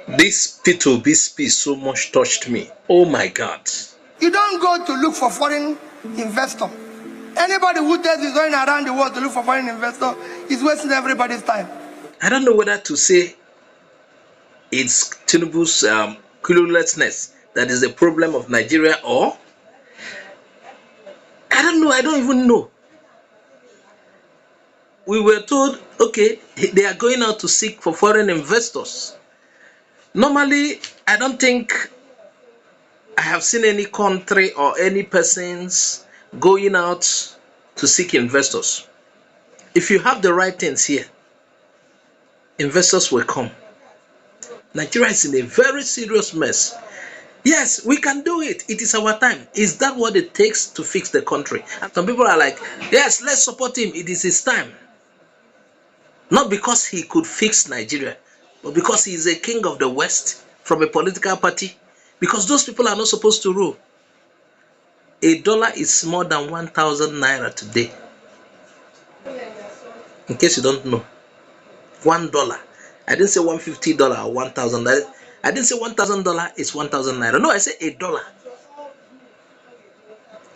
This Peter Obi speech so much touched me. Oh my God. You don't go to look for foreign investor. Anybody who tells is going around the world to look for foreign investor is wasting everybody's time. I don't know whether to say it's Tinubu's cluelessness that is the problem of Nigeria, or I don't know. I don't even know. We were told, okay, they are going out to seek for foreign investors. Normally, I don't think I have seen any country or any persons going out to seek investors. If you have the right things here, investors will come. Nigeria is in a very serious mess. Yes, we can do it. It is our time. Is that what it takes to fix the country? And some people are like, yes, let's support him. It is his time. Not because he could fix Nigeria, but because he is a king of the West from a political party. Because those people are not supposed to rule. $1 is more than 1,000 naira today. In case you don't know, $1. I didn't say $150 or 1,000. I didn't say $1,000 is 1,000 naira. No, I said $1.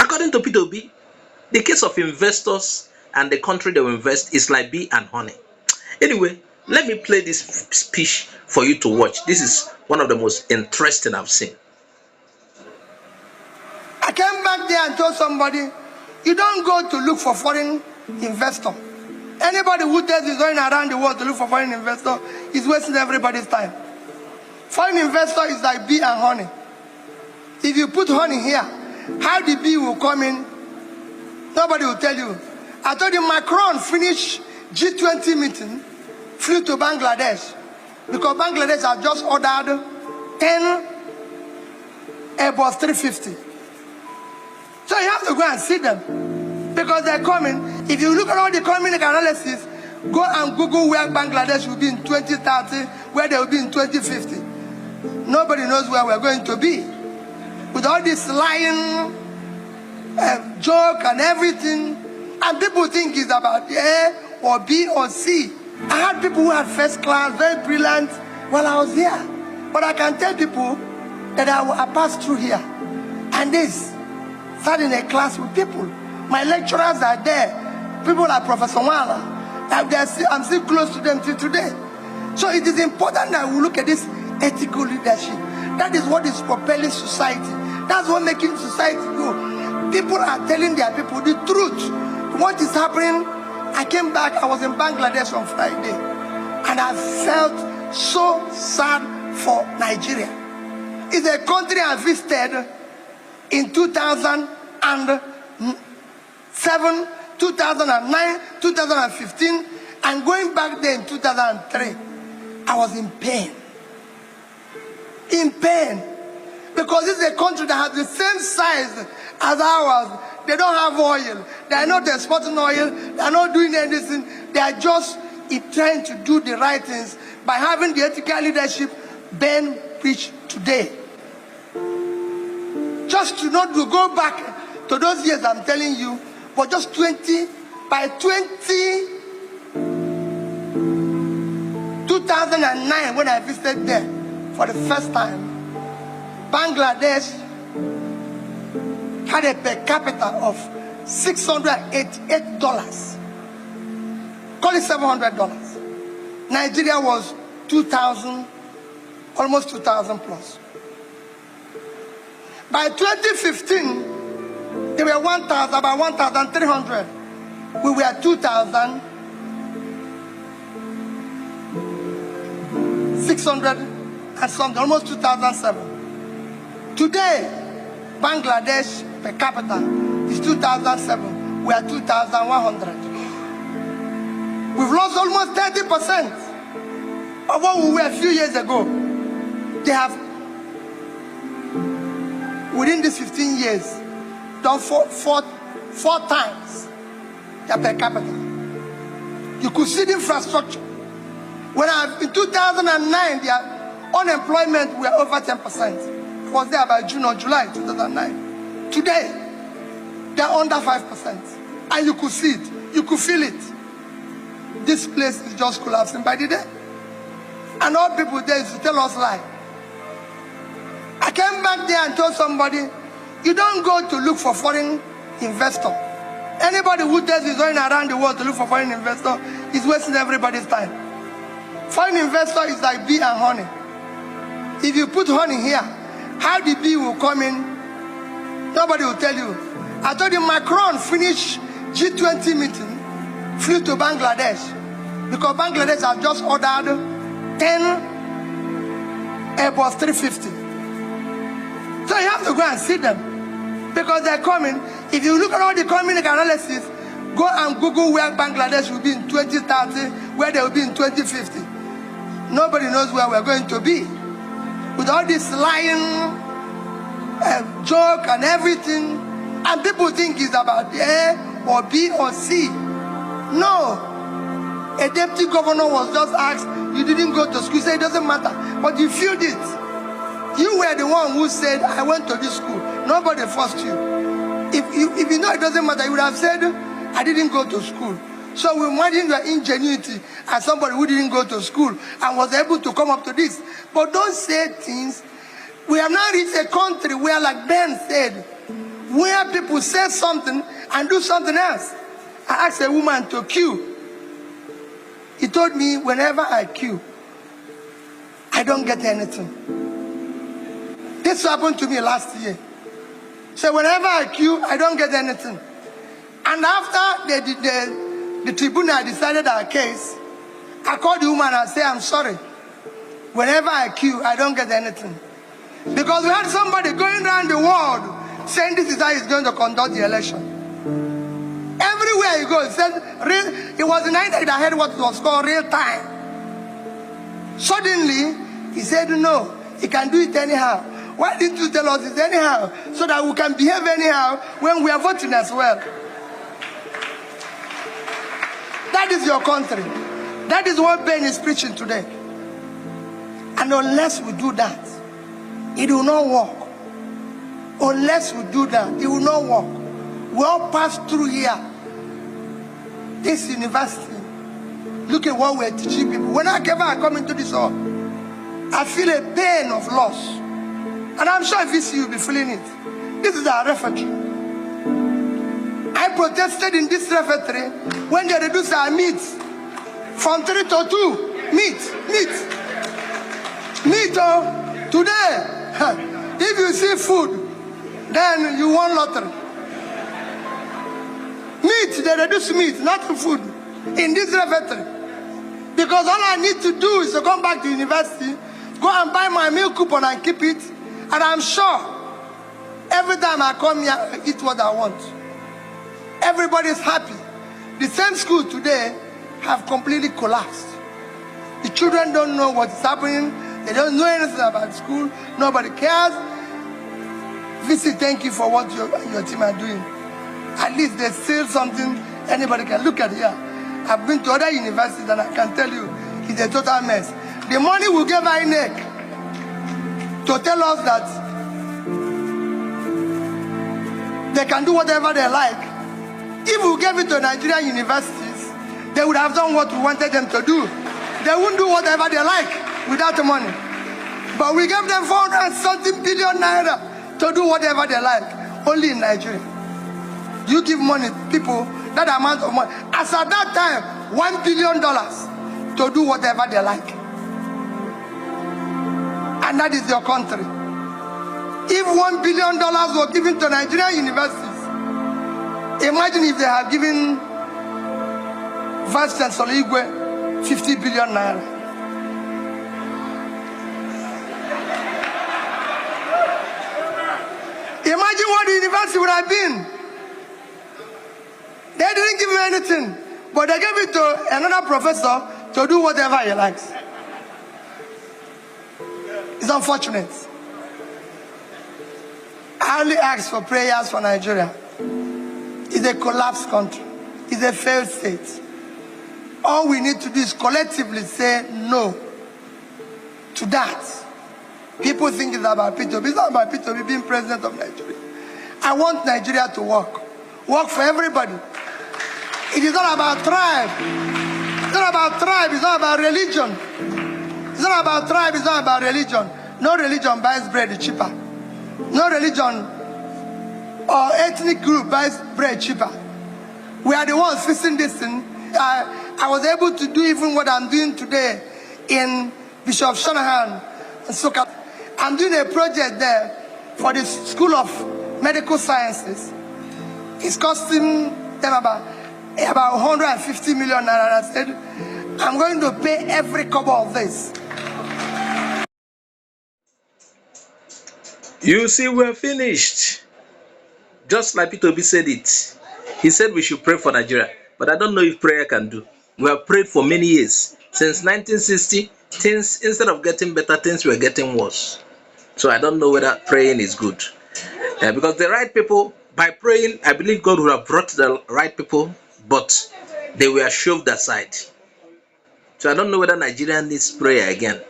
According to Peter Obi, the case of investors and the country they will invest is like bee and honey. Anyway, let me play this speech for you to watch. This is one of the most interesting I've seen. I came back there and told somebody, you don't go to look for foreign investor. Anybody who tells is going around the world to look for foreign investor is wasting everybody's time. Foreign investor is like bee and honey. If you put honey here, how the bee will come in, nobody will tell you. I told you Macron finished G20 meeting, flew to Bangladesh, because Bangladesh has just ordered 10 Airbus 350. So you have to go and see them, because they're coming. If you look at all the economic analysis, go and Google where Bangladesh will be in 2030, where they will be in 2050. Nobody knows where we're going to be. With all this lying joke and everything, and people think it's about A or B or C. I had people who had first class, very brilliant, while I was here. But I can tell people that I passed through here. And this, sat in a class with people. My lecturers are there. People like Professor Wala. I'm still close to them till today. So it is important that we look at this ethical leadership. That is what is propelling society. That's what making society go. People are telling their people the truth. What is happening? I came back, I was in Bangladesh on Friday, and I felt so sad for Nigeria. It's a country I visited in 2007, 2009, 2015, and going back there in 2003, I was in pain. In pain. Because it's a country that has the same size as ours. They don't have oil. They are not exporting oil. They are not doing anything. They are just trying to do the right things by having the ethical leadership Ben preached today. Just to not to go back to those years I'm telling you, but just by 2009 when I visited there for the first time, Bangladesh had a per capita of $688. Call it $700. Nigeria was 2,000, almost 2,000 plus. By 2015, they were about 1,300. We were 2,600 and something, almost 2007. Today, Bangladesh per capita is 2007. We are 2,100. We've lost almost 30% of what we were a few years ago. They have, within these 15 years, done four times their per capita. You could see the infrastructure. When in 2009, their unemployment were over 10%. It was there by June or July 2009. Today, they're under 5%. And you could see it. You could feel it. This place is just collapsing by the day. And all people there is to tell us lie. I came back there and told somebody, you don't go to look for foreign investor. Anybody who tells you is going around the world to look for foreign investor is wasting everybody's time. Foreign investor is like bee and honey. If you put honey here, how the bee will come in, nobody will tell you. I told you Macron finished G20 meeting, flew to Bangladesh, because Bangladesh has just ordered 10 Airbus 350. So you have to go and see them, because they're coming. If you look at all the economic analysis, go and Google where Bangladesh will be in 2030, where they will be in 2050. Nobody knows where we're going to be. With all this lying joke and everything, and people think it's about A or B or C. No. A deputy governor was just asked, you didn't go to school. He said, it doesn't matter. But you feel it. You were the one who said, I went to this school. Nobody forced you. If you know it doesn't matter, you would have said, I didn't go to school. So we imagine your ingenuity as somebody who didn't go to school and was able to come up to this. But don't say things. We have now reached a country where, like Ben said, where people say something and do something else. I asked a woman to queue. He told me, whenever I queue, I don't get anything. This happened to me last year. So whenever I queue, I don't get anything. And after the tribunal decided our case, I called the woman and said, I'm sorry. Whenever I queue, I don't get anything. Because we had somebody going around the world saying this is how he's going to conduct the election. Everywhere he goes, he said, it was the night that I heard what was called real time. Suddenly, he said, no, he can do it anyhow. Why didn't you tell us it's anyhow? So that we can behave anyhow when we are voting as well. That is your country. That is what Ben is preaching today. And unless we do that, it will not work. Unless we do that, it will not work. We all pass through here. This university. Look at what we're teaching people. Whenever I come into this hall, I feel a pain of loss. And I'm sure VC will be feeling it. This is our refectory. I protested in this refectory when they reduced our meat from 3 to 2. Meat. Oh, today, if you see food, then you won lottery. Meat, they reduce meat, not food, in this refectory. Because all I need to do is to come back to university, go and buy my meal coupon and keep it. And I'm sure, every time I come here, I eat what I want. Everybody's happy. The same school today have completely collapsed. The children don't know what's happening. They don't know anything about school. Nobody cares. VC, thank you for what your team are doing. At least there's still something anybody can look at here. I've been to other universities and I can tell you it's a total mess. The money we gave INEC to tell us that they can do whatever they like. If we gave it to Nigerian universities, they would have done what we wanted them to do. They wouldn't do whatever they like without the money. But we gave them 400-something billion naira to do whatever they like, only in Nigeria. You give money, people, that amount of money. As at that time, $1 billion to do whatever they like. And that is your country. If $1 billion were given to Nigerian universities, imagine if they have given Vice Chancellor Igwe 50 billion naira. Imagine what the university would have been. They didn't give him anything, but they gave it to another professor to do whatever he likes. It's unfortunate. I only ask for prayers for Nigeria. It's a collapsed country. It's a failed state. All we need to do is collectively say no to that. People think it's about Peter Obi. It's not about Peter Obi being president of Nigeria. I want Nigeria to work. Work for everybody. It is not about tribe. It's not about tribe. It's not about religion. It's not about tribe, it's not about religion. No religion buys bread cheaper. No religion or ethnic group buys bread cheaper. We are the ones fixing this thing. I was able to do even what I'm doing today in Bishop Shanahan and Soka. I'm doing a project there for the School of Medical Sciences. It's costing them about 150 million naira. I said, I'm going to pay every kobo of this. You see, we're finished. Just like Peter Obi said it. He said we should pray for Nigeria. But I don't know if prayer can do. We have prayed for many years. Since 1960, things, instead of getting better, things were getting worse. So I don't know whether praying is good. Because the right people, by praying, I believe God would have brought the right people, but they were shoved aside. So I don't know whether Nigeria needs prayer again.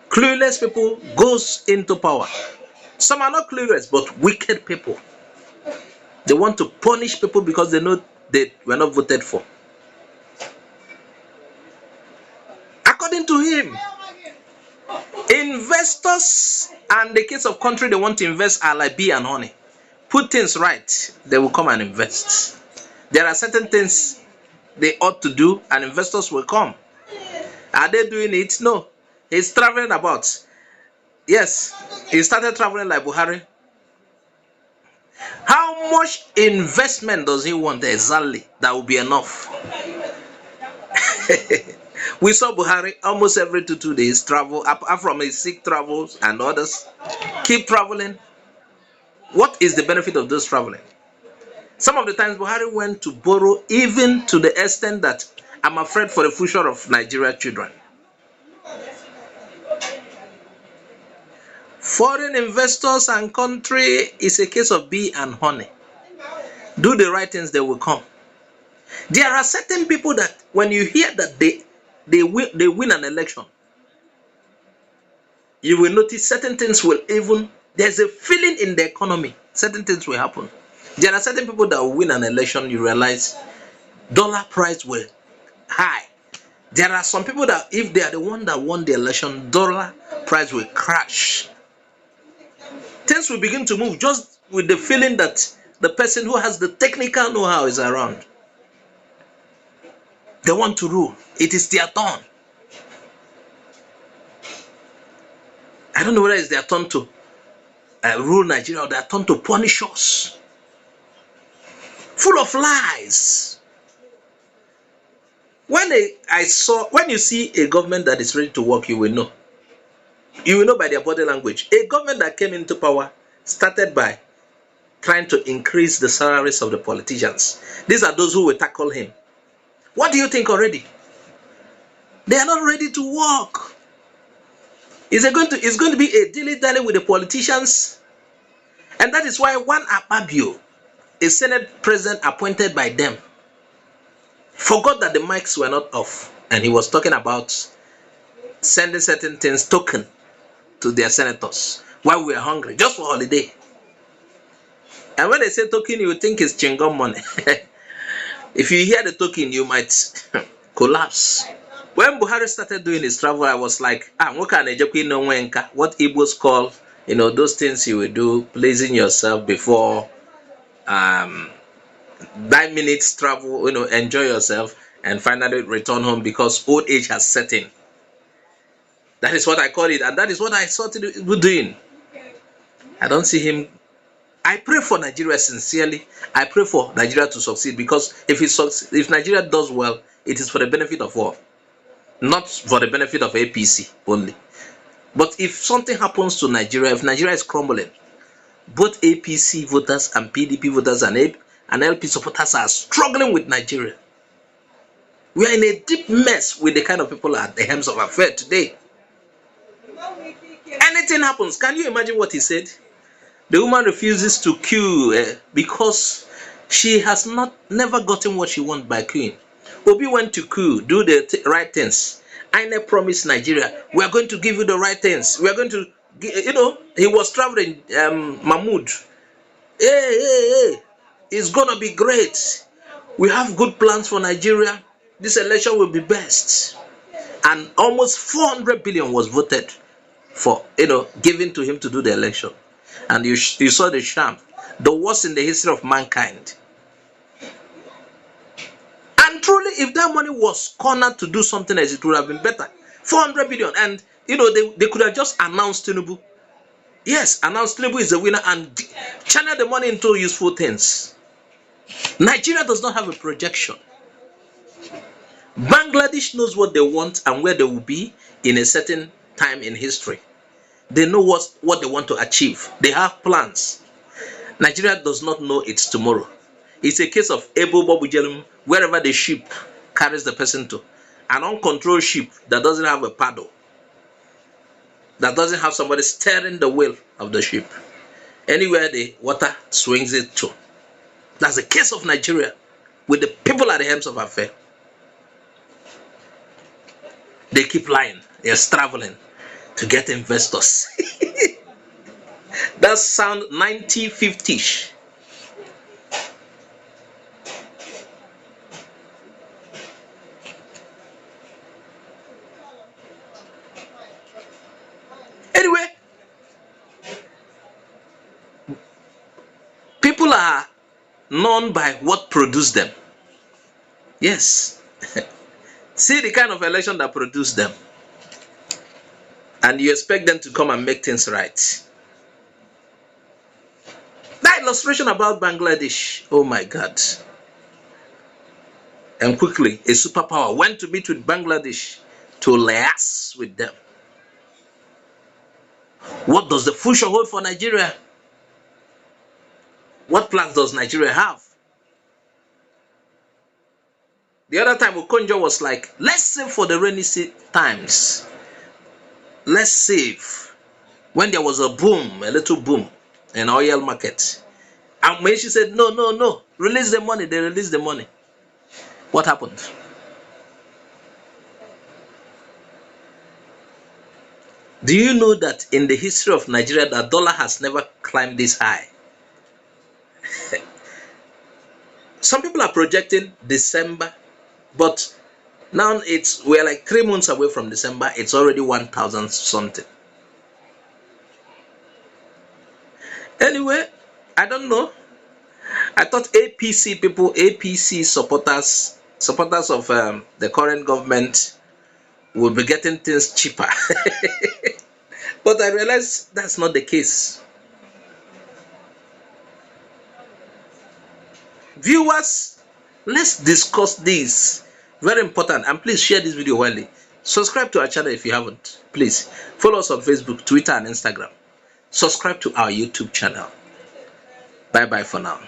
Clueless people goes into power. Some are not clueless, but wicked people. They want to punish people because they know they were not voted for. According to him, investors and the case of country they want to invest are like bee and honey. Put things right, they will come and invest. There are certain things they ought to do and investors will come. Are they doing it? No. He's traveling about. Yes, he started traveling like Buhari. How much investment does he want exactly that will be enough? We saw Buhari almost every 2 days travel, apart from his sick travels and others. Keep traveling. What is the benefit of this traveling? Some of the times Buhari went to borrow even to the extent that I'm afraid for the future of Nigeria children. Foreign investors and country is a case of bee and honey. Do the right things, they will come. There are certain people that when you hear that they win an election, you will notice certain things will even, there's a feeling in the economy, certain things will happen. There are certain people that will win an election, you realize dollar price will high. There are some people that if they are the one that won the election, dollar price will crash. Things will begin to move just with the feeling that the person who has the technical know-how is around. They want to rule. It is their turn. I don't know whether it's their turn to rule Nigeria or their turn to punish us. Full of lies. When you see a government that is ready to work, you will know. You will know by their body language. A government that came into power started by trying to increase the salaries of the politicians. These are those who will tackle him. What do you think already? They are not ready to work. It's going to be a dilly-dally with the politicians. And that is why one Akpabio, a Senate president appointed by them, forgot that the mics were not off. And he was talking about sending certain things token to their senators while we are hungry, just for holiday. And when they say token, you think it's chingom money. If you hear the token, you might collapse. When Buhari started doing his travel, I was like, what Igbos call, those things you will do, pleasing yourself before 9 minutes travel, enjoy yourself and finally return home because old age has set in. That is what I call it, and that is what I saw Tinubu doing. I don't see him. I pray for Nigeria sincerely. I pray for Nigeria to succeed because if Nigeria does well, it is for the benefit of all, not for the benefit of APC only. But if something happens to Nigeria, if Nigeria is crumbling, both APC voters and PDP voters and LP supporters are struggling with Nigeria. We are in a deep mess with the kind of people at the helms of affairs today. Anything happens, can you imagine what he said? The woman refuses to queue because she has never gotten what she wants by queuing. Obi went to queue, do the right things. INEC promised Nigeria, we are going to give you the right things. We are going to, he was traveling, Mahmoud. Hey, it's going to be great. We have good plans for Nigeria. This election will be best. and almost 400 billion was voted for, given to him to do the election. And you saw the sham, the worst in the history of mankind. And truly, if that money was cornered to do something else, it would have been better. 400 billion. And, they could have just announced Tinubu. Yes, announced Tinubu is the winner and channel the money into useful things. Nigeria does not have a projection. Bangladesh knows what they want and where they will be in a certain time in history. They know what they want to achieve. They have plans. Nigeria does not know its tomorrow. It's a case of Ebo Bobujelum, wherever the ship carries the person to. An uncontrolled ship that doesn't have a paddle, that doesn't have somebody steering the wheel of the ship. Anywhere the water swings it to. That's the case of Nigeria, with the people at the helms of affairs. They keep lying. They're traveling to get investors. That sound 1950s. Anyway, people are known by what produced them. Yes. See the kind of election that produced them. And you expect them to come and make things right. That illustration about Bangladesh, oh my God. And quickly, a superpower went to meet with Bangladesh to liaise with them. What does the future hold for Nigeria? What plans does Nigeria have? The other time, Okonjo was like, let's save for the rainy times. Let's save. When there was a boom, a little boom in oil market. And when she said, no, release the money, they released the money. What happened? Do you know that in the history of Nigeria, the dollar has never climbed this high? Some people are projecting December, but now we're like 3 months away from December. It's already 1,000 something. Anyway, I don't know. I thought APC people, APC supporters of the current government will be getting things cheaper. But I realized that's not the case. Viewers, let's discuss this. Very important. And please share this video widely. Subscribe to our channel if you haven't. Please follow us on Facebook, Twitter, and Instagram. Subscribe to our YouTube channel. Bye bye for now.